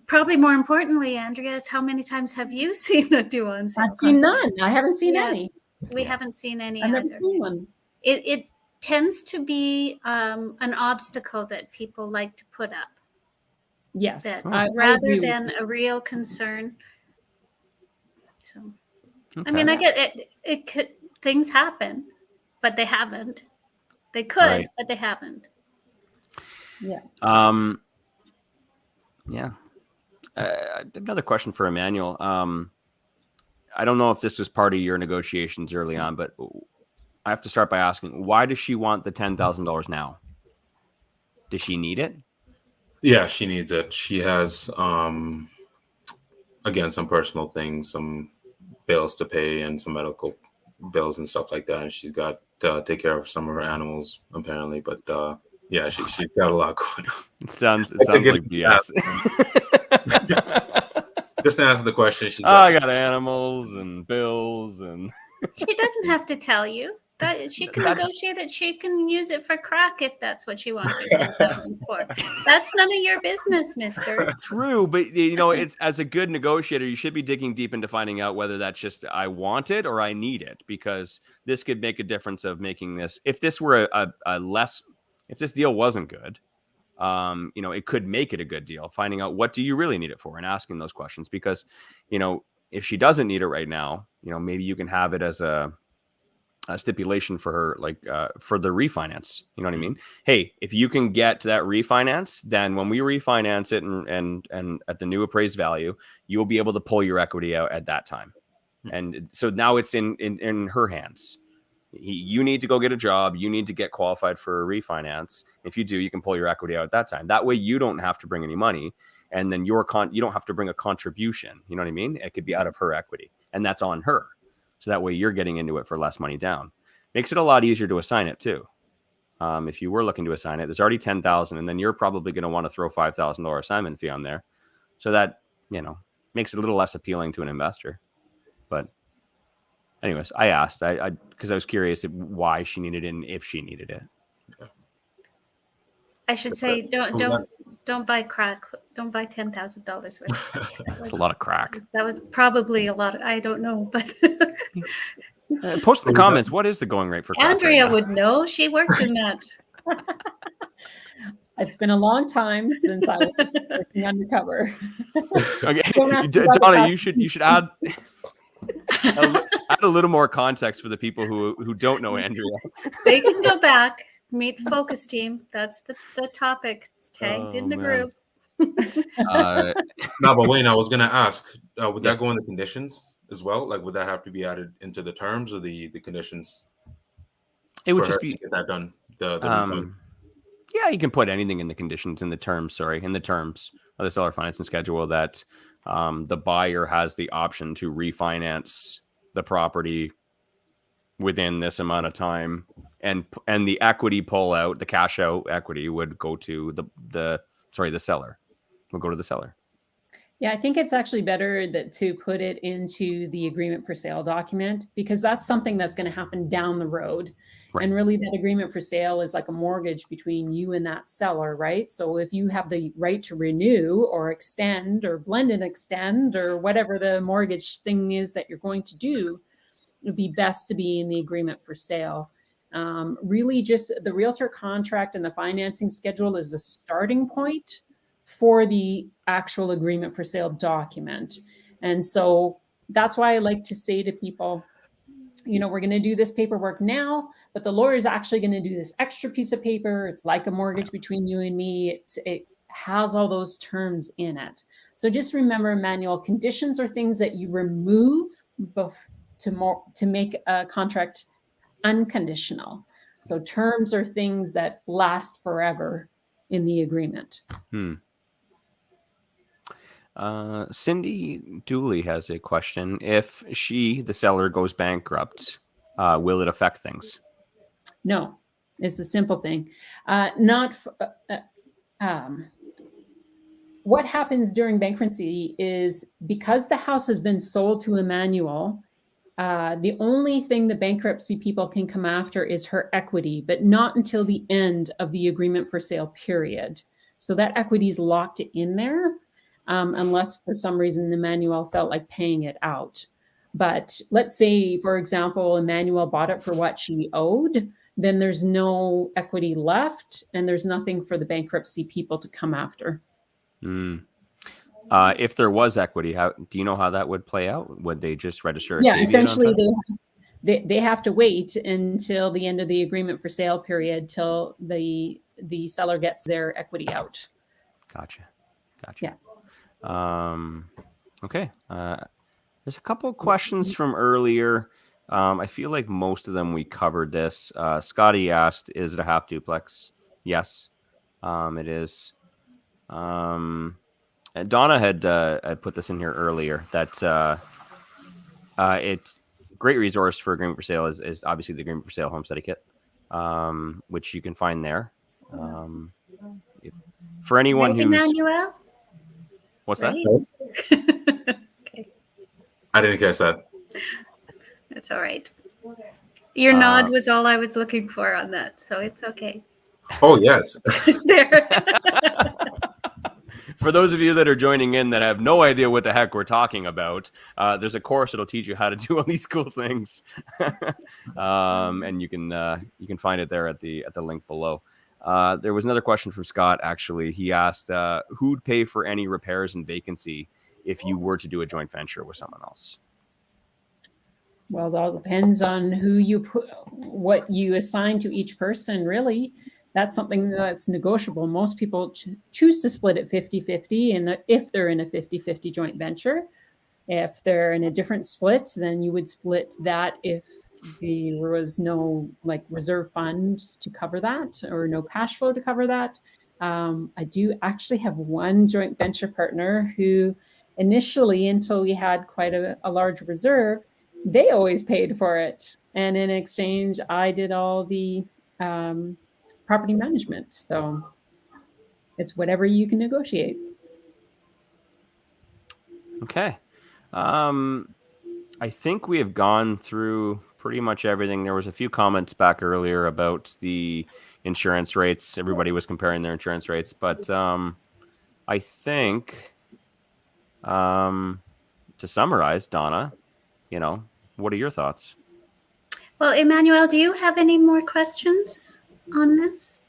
Speaker 1: Probably more importantly, Andrea, is how many times have you seen a due on sale?
Speaker 4: I've seen none. I haven't seen
Speaker 1: Yeah.
Speaker 4: any.
Speaker 1: We haven't seen any.
Speaker 4: I've never
Speaker 1: either.
Speaker 4: seen one.
Speaker 1: It tends to be an obstacle that people like to put up.
Speaker 4: Yes,
Speaker 1: That
Speaker 4: I
Speaker 1: rather
Speaker 4: agree with
Speaker 1: than
Speaker 4: you.
Speaker 1: a real concern. So,
Speaker 2: Okay.
Speaker 1: I mean, I get it. It could things happen, but they haven't. They could,
Speaker 2: Right.
Speaker 1: but they haven't.
Speaker 4: Yeah.
Speaker 2: Yeah. Another question for Emmanuel. I don't know if this was part of your negotiations early on, but I have to start by asking, why does she want the $10,000 now? Does she need it?
Speaker 3: Yeah, she needs it. She has, again, some personal things, some bills to pay and some medical bills and stuff like that. And she's got to take care of some of her animals, apparently. But yeah, she's got a lot going on.
Speaker 2: It sounds like BS.
Speaker 3: Just to answer the question,
Speaker 2: I got animals and bills and
Speaker 1: She doesn't have to tell you that she can negotiate it. She can use it for crack if that's what she wants her 10,000 for. That's none of your business, mister.
Speaker 2: True, but it's as a good negotiator, you should be digging deep into finding out whether that's just I want it or I need it, because this could make a difference of making this. If this were if this deal wasn't good, it could make it a good deal. Finding out what do you really need it for and asking those questions, because if she doesn't need it right now, maybe you can have it as a stipulation for her, like for the refinance. You know what I mean? Hey, if you can get to that refinance, then when we refinance it and at the new appraised value, you'll be able to pull your equity out at that time. And so now it's in her hands. You need to go get a job. You need to get qualified for a refinance. If you do, you can pull your equity out at that time. That way you don't have to bring any money, and then you don't have to bring a contribution. You know what I mean? It could be out of her equity, and that's on her. So that way you're getting into it for less money down. Makes it a lot easier to assign it too. If you were looking to assign it, there's already $10,000, and then you're probably going to want to throw $5,000 assignment fee on there. So that, makes it a little less appealing to an investor. But anyways, I asked, because I was curious why she needed it and if she needed it.
Speaker 1: I should say, don't buy crack. Don't buy $10,000 worth.
Speaker 2: That's a lot of crack.
Speaker 1: That was probably a lot. I don't know, but
Speaker 2: Post in the comments. What is the going rate for crack?
Speaker 1: Andrea would know. She worked in that.
Speaker 4: It's been a long time since I was working undercover.
Speaker 2: Okay,
Speaker 4: Don't ask me about
Speaker 2: Donna,
Speaker 4: the
Speaker 2: you should add a little more context for the people who don't know Andrea.
Speaker 1: They can go back, meet the focus team. That's the topic. It's tagged in the
Speaker 2: man.
Speaker 1: group.
Speaker 3: No, but Wayne, I was gonna ask, would
Speaker 2: Yes.
Speaker 3: that go in the conditions as well? Like, would that have to be added into the terms or the conditions?
Speaker 2: It would
Speaker 3: for
Speaker 2: just
Speaker 3: her
Speaker 2: be
Speaker 3: to get that done. The refund?
Speaker 2: yeah, you can put anything in the conditions, in the terms of the seller financing schedule, that the buyer has the option to refinance the property within this amount of time, and the equity pull out, the cash out equity, would go to the seller. Would go to the seller.
Speaker 4: Yeah, I think it's actually better to put it into the agreement for sale document, because that's something that's going to happen down the road.
Speaker 2: Right.
Speaker 4: And really, that agreement for sale is like a mortgage between you and that seller, right? So if you have the right to renew or extend or blend and extend or whatever the mortgage thing is that you're going to do, it would be best to be in the agreement for sale. Really, just the realtor contract and the financing schedule is a starting point for the actual agreement for sale document. And so that's why I like to say to people, we're going to do this paperwork now, but the lawyer is actually going to do this extra piece of paper. It's like a mortgage between you and me. It has all those terms in it. So just remember, Emmanuel, conditions are things that you remove to make a contract unconditional. So terms are things that last forever in the agreement.
Speaker 2: Cindy Dooley has a question. If the seller, goes bankrupt, will it affect things?
Speaker 4: No, it's a simple thing. What happens during bankruptcy is because the house has been sold to Emmanuel, the only thing the bankruptcy people can come after is her equity, but not until the end of the agreement for sale period. So that equity is locked in there, unless for some reason Emmanuel felt like paying it out. But let's say, for example, Emmanuel bought it for what she owed, then there's no equity left, and there's nothing for the bankruptcy people to come after.
Speaker 2: If there was equity, do you know how that would play out? Would they just register a
Speaker 4: Yeah,
Speaker 2: caveat
Speaker 4: essentially
Speaker 2: on
Speaker 4: they have to wait until the end of the agreement for sale period till the seller gets their equity out.
Speaker 2: Gotcha.
Speaker 4: Yeah.
Speaker 2: Okay. There's a couple of questions from earlier. I feel like most of them we covered this. Scotty asked, is it a half duplex? Yes, it is. And Donna had put this in here earlier that it's great resource for agreement for sale is obviously the agreement for sale home study kit, which you can find there. For anyone
Speaker 1: Right,
Speaker 2: who's
Speaker 1: Emmanuel?
Speaker 2: what's
Speaker 1: Right?
Speaker 2: that?
Speaker 1: Okay,
Speaker 3: I didn't catch that.
Speaker 1: that's all right. Your nod was all I was looking for on that, so it's okay.
Speaker 3: Oh, yes.
Speaker 1: There.
Speaker 2: For those of you that are joining in that have no idea what the heck we're talking about, there's a course that'll teach you how to do all these cool things, and you can find it there at the link below. There was another question from Scott. Actually, he asked, "Who'd pay for any repairs and vacancy if you were to do a joint venture with someone else?"
Speaker 4: Well, it all depends on who you put, what you assign to each person, really. That's something that's negotiable. Most people choose to split it 50-50, and if they're in a 50-50 joint venture. If they're in a different split, then you would split that if there was no reserve funds to cover that or no cash flow to cover that. I do actually have one joint venture partner who initially, until we had quite a large reserve, they always paid for it. And in exchange, I did all the property management. So it's whatever you can negotiate.
Speaker 2: Okay. I think we have gone through pretty much everything. There was a few comments back earlier about the insurance rates. Everybody was comparing their insurance rates, but I think to summarize, Donna, what are your thoughts?
Speaker 1: Well, Emmanuel, do you have any more questions on this?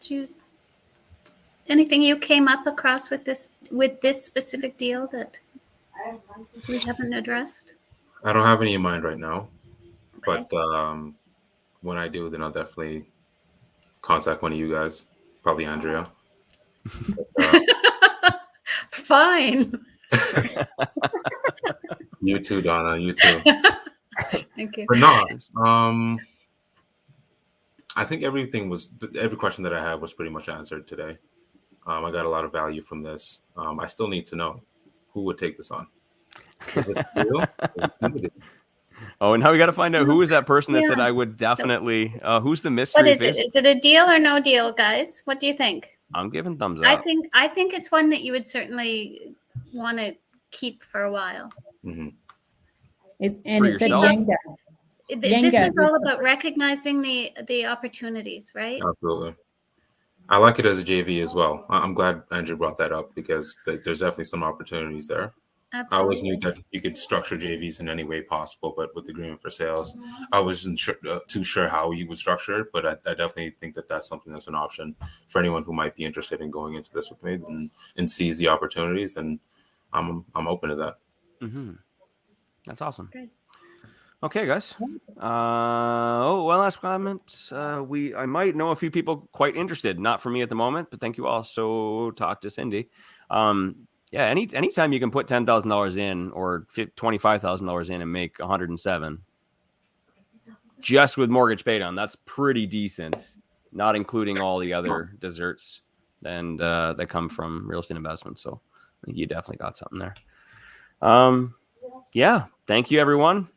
Speaker 1: Anything you came up across with this specific deal that we haven't addressed?
Speaker 3: I don't have any in mind right now,
Speaker 1: Okay.
Speaker 3: but when I do, then I'll definitely contact one of you guys, probably Andrea.
Speaker 1: Fine.
Speaker 3: You too, Donna. You too.
Speaker 1: Thank you.
Speaker 3: But no, I think every question that I had was pretty much answered today. I got a lot of value from this. I still need to know who would take this on. Is this real?
Speaker 2: Oh, and now we got to find out who is that person that said I would definitely. Who's the mystery?
Speaker 1: What is it? Is it a deal or no deal, guys? What do you think?
Speaker 2: I'm giving thumbs up.
Speaker 1: I think it's one that you would certainly want to keep for a while.
Speaker 3: Mm-hmm.
Speaker 4: It said Yenga.
Speaker 1: This is all about recognizing the opportunities, right?
Speaker 3: Absolutely. I like it as a JV as well. I'm glad Andrew brought that up because there's definitely some opportunities there.
Speaker 1: Absolutely.
Speaker 3: I always knew that you could structure JVs in any way possible, but with the agreement for sales, I wasn't too sure how you would structure it. But I definitely think that that's something that's an option for anyone who might be interested in going into this with me and sees the opportunities. Then I'm open to that.
Speaker 2: Mm-hmm. That's awesome.
Speaker 1: Great.
Speaker 2: Okay, guys. One last comment. I might know a few people quite interested. Not for me at the moment, but thank you all. So talk to Cindy. Yeah, anytime you can put $10,000 in or $25,000 in and make $107 just with mortgage paid on, that's pretty decent. not including all the other desserts and that come from real estate investment. So I think you definitely got something there. Yeah. Thank you, everyone.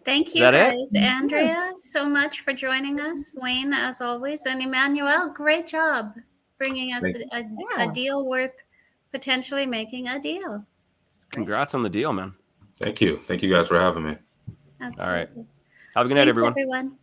Speaker 1: Thank you
Speaker 2: that it?
Speaker 1: guys. Andrea, so much for joining us. Wayne, as always, and Emmanuel, great job bringing us a deal worth potentially making a deal.
Speaker 2: Congrats on the deal, man.
Speaker 3: Thank you. Thank you guys for having me.
Speaker 1: Absolutely.
Speaker 2: All right. Have a good night,
Speaker 1: Thanks,
Speaker 2: everyone.
Speaker 1: everyone.